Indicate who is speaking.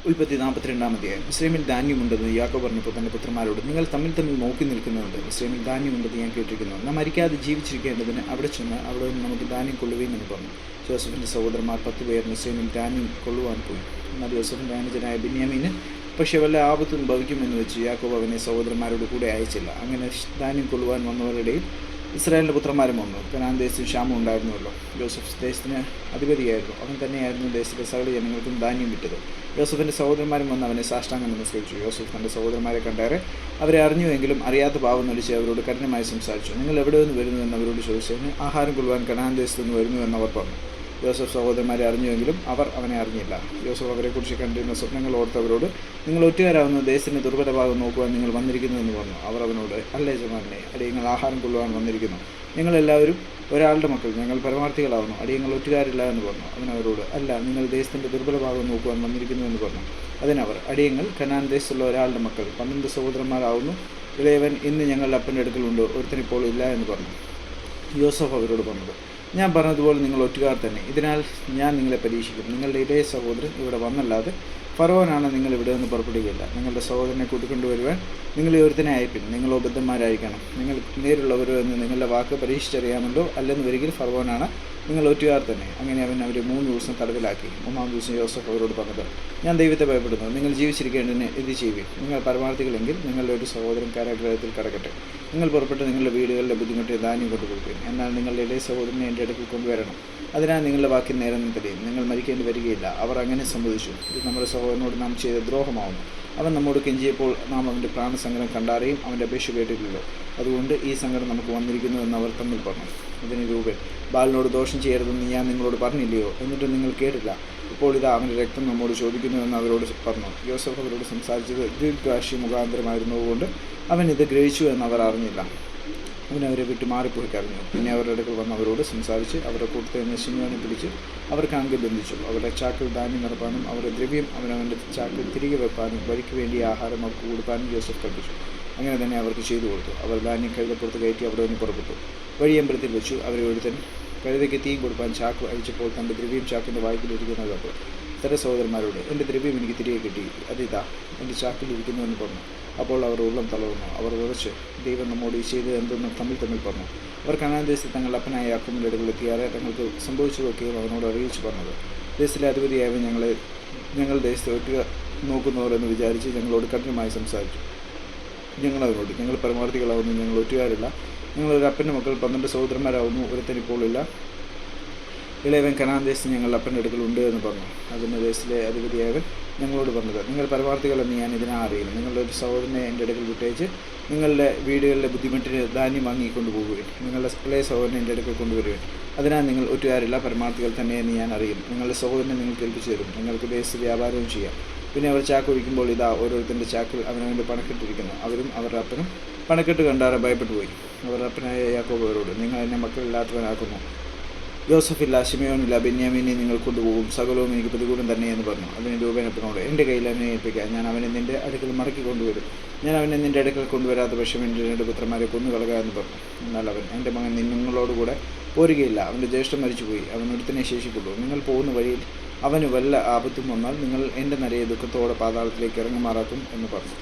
Speaker 1: ഉൽപ്പത്തി 42-ാം അധ്യായം. മിസ്രയീമിൽ ധാന്യമുണ്ടെന്ന് യാക്കോബ് പറഞ്ഞപ്പോൾ തൻ്റെ പുത്രന്മാരോട്, നിങ്ങൾ തമ്മിൽ നോക്കി നിൽക്കുന്നുണ്ട്. മിസ്രയീമിൽ ധാന്യമുണ്ടെന്ന് ഞാൻ കേട്ടിരിക്കുന്നു. നാം മരിക്കാതെ ജീവിച്ചിരിക്കേണ്ടതിന് അവിടെ ചെന്ന് അവിടെ നിന്ന് നമുക്ക് ധാന്യം കൊള്ളുകയും എന്ന് പറഞ്ഞു. ജോസഫിൻ്റെ സഹോദരന്മാർ 10 പേർ മിസ്രയീമിൽ ധാന്യം കൊള്ളുവാൻ പോയി. എന്നാൽ ജോസഫിൻ്റെ അനുജനായ ബെന്യാമീന് പക്ഷേ വല്ല ആപത്തും ഭവിക്കുമെന്ന് വെച്ച് യാക്കോബ് അവനെ സഹോദരന്മാരോട് കൂടെ അയച്ചില്ല. അങ്ങനെ ധാന്യം കൊള്ളുവാൻ വന്നവരുടെയും ഇസ്രായേലിൻ്റെ പുത്രന്മാരും വന്നു. കനാൻ ദേശത്തിന് ക്ഷാമം ഉണ്ടായിരുന്നുവല്ലോ. ജോസഫ് ദേശത്തിന് അധിപതിയായിരുന്നു. അവൻ തന്നെയായിരുന്നു ദേശത്തിലെ സകല ജനങ്ങൾക്കും ധാന്യം വിറ്റത്. യോസഫിൻ്റെ സഹോദരന്മാരും വന്ന് അവനെ സാഷ്ടാംഗം നമസ്കരിച്ചു. യോസഫ് തൻ്റെ സഹോദരന്മാരെ കണ്ടേറെ അവരെ അറിഞ്ഞുവെങ്കിലും അറിയാത്ത ഭാവം നടിച്ച് അവരോട് കഠിനമായി സംസാരിച്ചു. നിങ്ങൾ എവിടെ നിന്ന് വരുന്നുവെന്ന് അവരോട് ചോദിച്ചതിന്, ആഹാരം കൊള്ളുവാൻ കനാൻ ദേശത്തു നിന്ന് വരുന്നുവെന്ന് അവർ പറഞ്ഞു. യോസഫ് സഹോദരന്മാരെ അറിഞ്ഞുവെങ്കിലും അവർ അവനെ അറിഞ്ഞില്ല. യോസഫ് അവരെക്കുറിച്ച് കണ്ടിരുന്ന സ്വപ്നങ്ങൾ ഓർത്തവരോട്, നിങ്ങൾ ഒറ്റുകാരാവുന്ന ദേശത്തിൻ്റെ ദുർബല ഭാഗം നോക്കുവാൻ നിങ്ങൾ വന്നിരിക്കുന്നു എന്ന് പറഞ്ഞു. അവർ അവനോട്, അല്ല യജമാനനെ, അടിയങ്ങൾ ആഹാരം കൊള്ളുവാൻ വന്നിരിക്കുന്നു. ഞങ്ങളെല്ലാവരും ഒരാളുടെ മക്കൾ, ഞങ്ങൾ പരമാർത്ഥികളാവുന്നു. അടിയങ്ങൾ ഒറ്റുകാരില്ല എന്ന് പറഞ്ഞു. അവനവരോട്, അല്ല, നിങ്ങൾ ദേശത്തിൻ്റെ ദുർബല ഭാഗം നോക്കുവാൻ വന്നിരിക്കുന്നു എന്ന് പറഞ്ഞു. അതിനവർ, അടിയങ്ങൾ കനാൻ ദേശത്തുള്ള ഒരാളുടെ മക്കൾ, 12 സഹോദരന്മാരാവുന്നു. ഇളയവൻ ഇന്ന് ഞങ്ങളുടെ അപ്പൻ്റെ അടുക്കലുണ്ട്, ഒരുത്തനിപ്പോൾ ഇല്ല എന്ന് പറഞ്ഞു. യോസഫ് അവരോട് പറഞ്ഞത്, ഞാൻ പറഞ്ഞതുപോലെ നിങ്ങൾ ഒറ്റുകാർ തന്നെ. ഇതിനാൽ ഞാൻ നിങ്ങളെ പരീക്ഷിക്കും. നിങ്ങളുടെ ഇടയ സഹോദരൻ ഇവിടെ വന്നല്ലാതെ ഫറവോനാണ് നിങ്ങൾ ഇവിടെ നിന്ന് പുറപ്പെടുകയില്ല. നിങ്ങളുടെ സഹോദരനെ കൂട്ടിക്കൊണ്ടുവരുവാൻ നിങ്ങൾ ഒരുത്തനെ അയപ്പിൻ. നിങ്ങളോ ബദ്ധന്മാരായിരിക്കണം. നിങ്ങൾ നേരുള്ളവരോ എന്ന് നിങ്ങളുടെ വാക്ക് പരീക്ഷിച്ചറിയാമല്ലോ. അല്ലെന്ന് വരികിൽ ഫറവോനാണ്, നിങ്ങൾ ഒറ്റുകാർ തന്നെ. അങ്ങനെ അവൻ അവരെ 3 ദിവസം തടവിലാക്കി. 3-ാം ദിവസം യോസഫ് അവരോട് പറഞ്ഞത്, ഞാൻ ദൈവത്തെ ഭയപ്പെടുന്നു. നിങ്ങൾ ജീവിച്ചിരിക്കേണ്ടതിന് ഇത് ചെയ്യുവിൻ. നിങ്ങൾ പരമാർത്ഥികളെങ്കിൽ നിങ്ങളുടെ ഒരു സഹോദരൻ കാരാഗൃഹത്തിൽ കടക്കട്ടെ. നിങ്ങൾ പുറപ്പെട്ട് നിങ്ങളുടെ വീടുകളിലെ ബുദ്ധിമുട്ടി ധാന്യം കൊണ്ടുകൊടുക്കും. എന്നാൽ നിങ്ങളുടെ ഇടയ സഹോദരനെ എൻ്റെ അടുക്കൽ കൊണ്ടുവരണം. അതിനാൽ നിങ്ങളുടെ വാക്കിൽ നേരം തെളിയും. നിങ്ങൾ മരിക്കേണ്ടി വരികയില്ല. അവർ അങ്ങനെ സമ്മതിച്ചു. ഇത് നമ്മുടെ സഹോദരനോട് നാം ചെയ്ത ദ്രോഹമാവുന്നു. അവൻ നമ്മോട് കെഞ്ചിയപ്പോൾ നാം അവൻ്റെ പ്രാണസങ്കടം കണ്ടറിയും അവൻ്റെ അപേക്ഷ കേട്ടിട്ടില്ലല്ലോ. അതുകൊണ്ട് ഈ സങ്കടം നമുക്ക് വന്നിരിക്കുന്നു എന്ന് അവർ തമ്മിൽ പറഞ്ഞു. അതിന് രൂപൻ, ബാലിനോട് ദോഷം ചെയ്യരുതെന്ന് ഞാൻ നിങ്ങളോട് പറഞ്ഞില്ലയോ? എന്നിട്ട് നിങ്ങൾ കേട്ടില്ല. ഇപ്പോൾ ഇതാ അവൻ്റെ രക്തം നമ്മോട് ചോദിക്കുന്നുവെന്ന് അവരോട് പറഞ്ഞു. യോസഫ് അവരോട് സംസാരിച്ചത് ദീർഘാശി മുഖാന്തരമായിരുന്നതുകൊണ്ട് അവൻ ഇത് ഗ്രഹിച്ചു എന്ന് അവർ അറിഞ്ഞില്ല. അവനവരെ വിട്ട് മാറിപ്പോയി കരഞ്ഞു. പിന്നെ അവരുടെ അടുക്കൽ വന്ന് അവരോട് സംസാരിച്ച് അവരുടെ കൂട്ടത്തിൽ നിന്ന് ശിമയോനെ പിടിച്ച് അവർക്ക് അങ്കെ ബന്ധിച്ചു. അവരുടെ ചാക്കിൽ ധാന്യം നിറപ്പാനും അവരുടെ ദ്രവ്യം അവനവൻ്റെ ചാക്കിൽ തിരികെ വെപ്പാനും വഴിക്ക് വേണ്ടി ആഹാരം അവർക്ക് കൊടുക്കാനും ജോസഫ് കൽപ്പിച്ചു. അങ്ങനെ തന്നെ അവർക്ക് ചെയ്തു കൊടുത്തു. അവർ ധാന്യം കഴുതപ്പുറത്ത് കയറ്റി അവിടെ നിന്ന് പുറപ്പെട്ടു. വഴിയമ്പലത്തിൽ വെച്ചു. അവരെ ഒരുത്തൻ കഴുതയ്ക്ക് തീയും കൊടുക്കാൻ ചാക്ക് അഴിച്ചപ്പോൾ തൻ്റെ ദ്രവ്യം ചാക്കിൻ്റെ വായ്പിലിരിക്കുന്നത് കണ്ടു. തൻ്റെ സഹോദരന്മാരോട്, എൻ്റെ ദ്രവ്യം എനിക്ക് തിരികെ കിട്ടി, അതിതാ എൻ്റെ ചാക്കിലിരിക്കുന്നുവെന്ന് പറഞ്ഞു. അപ്പോൾ അവർ ഉള്ളം തളർന്നു. അവർ വിറച്ച്, ദൈവം നമ്മോട് ഈ ചെയ്ത് എന്തെന്ന് തമ്മിൽ പറഞ്ഞു. അവർ കനാൻ ദേശത്ത് തങ്ങളുടെ അപ്പനായ യാക്കോബിൻ്റെ അടുക്കലെത്തിയാറെ തങ്ങൾക്ക് സംഭവിച്ചതൊക്കെയും അവനോട് അറിയിച്ചു പറഞ്ഞത്. ദേശത്തിലെ അധിപതിയായവൻ ഞങ്ങൾ ദേശത്തെ ഒറ്റുക നോക്കുന്നവരെന്ന് വിചാരിച്ച് ഞങ്ങളോട് കഠിനമായി സംസാരിച്ചു. ഞങ്ങളവരോട്, ഞങ്ങൾ പരമാർത്ഥികളാവുന്നു, ഞങ്ങൾ ഒറ്റുകാരില്ല. ഞങ്ങളൊരു അപ്പൻ്റെ മക്കൾ 12 സഹോദരന്മാരാവുന്നു, ഒരുത്തനിപ്പോൾ ഇല്ല. ഇളയവൻ കനാൻ ദേശത്ത് ഞങ്ങളുടെ അപ്പൻ്റെ അടുക്കലുണ്ട് എന്ന് പറഞ്ഞു. അതിന് ദേശത്തിലെ അധിപതിയായവൻ ഞങ്ങളോട് പറഞ്ഞത്, നിങ്ങൾ പരമാർത്ഥികളെന്ന് ഞാൻ ഇതിനാ അറിയുന്നു. നിങ്ങളുടെ ഒരു സഹോദരനെ എൻ്റെ അടുക്കൽ വിട്ടയച്ച് നിങ്ങളുടെ വീടുകളിലെ ബുദ്ധിമുട്ടിന് ധാന്യം വാങ്ങിക്കൊണ്ട് പോകുകയും നിങ്ങളുടെ ഇളയ സഹോദരനെ എൻ്റെ അടുക്കൽ കൊണ്ടുവരുകയും. അതിനാൽ നിങ്ങൾ ഒറ്റുകാരില്ല, പരമാർത്ഥികൾ തന്നെയെന്ന് ഞാൻ അറിയും. നിങ്ങളുടെ സഹോദരനെ നിങ്ങൾക്ക് ഏൽപ്പിച്ചു തരും. നിങ്ങൾക്ക് ദേശത്ത് വ്യാപാരവും ചെയ്യാം. പിന്നെ അവർ ചാക്ക് ഒഴിക്കുമ്പോൾ ഇതാ ഓരോരുത്തൻ്റെ ചാക്കിൽ അവനവൻ്റെ പണക്കെട്ടിരിക്കുന്നു. അവരും അവരുടെ അപ്പനും പണക്കെട്ട് കണ്ടാറെ ഭയപ്പെട്ടു പോയി. അവരുടെ അപ്പനായ യാക്കോബ് അവരോട്, നിങ്ങൾ എന്നെ മക്കളില്ലാത്തവനാക്കുന്നു. യോസഫില്ല, ശിമയോനില്ല, ബെന്യാമീനെ നിങ്ങൾ കൊണ്ടുപോകും. സകലവും എനിക്ക് പ്രതികൂലം തന്നെ എന്ന് പറഞ്ഞു. അതിന് രൂപേണപ്പനോട്, എൻ്റെ കയ്യിൽ അവനെ ഏൽപ്പിക്കാം. ഞാൻ അവനെ നിൻ്റെ അടുക്കൽ മടക്കി കൊണ്ടുവരും. ഞാൻ അവനെ നിൻ്റെ അടുക്കൽ കൊണ്ടുവരാത്ത പക്ഷം എൻ്റെ 2 പുത്രന്മാരെ കൊന്നുകളക എന്ന് പറഞ്ഞു. എന്നാൽ അവൻ, എൻ്റെ മകൻ നിങ്ങളോടുകൂടെ പോരുകയില്ല. അവൻ്റെ ജ്യേഷ്ഠൻ മരിച്ചുപോയി. അവൻ ഒരുത്തനെ ശേഷിക്കുള്ളൂ. നിങ്ങൾ പോകുന്ന വഴിയിൽ അവന് വല്ല ആപത്തും വന്നാൽ നിങ്ങൾ എൻ്റെ നരയെ ദുഃഖത്തോടെ പാതാളത്തിലേക്ക് ഇറങ്ങുമാറാക്കും എന്ന് പറഞ്ഞു.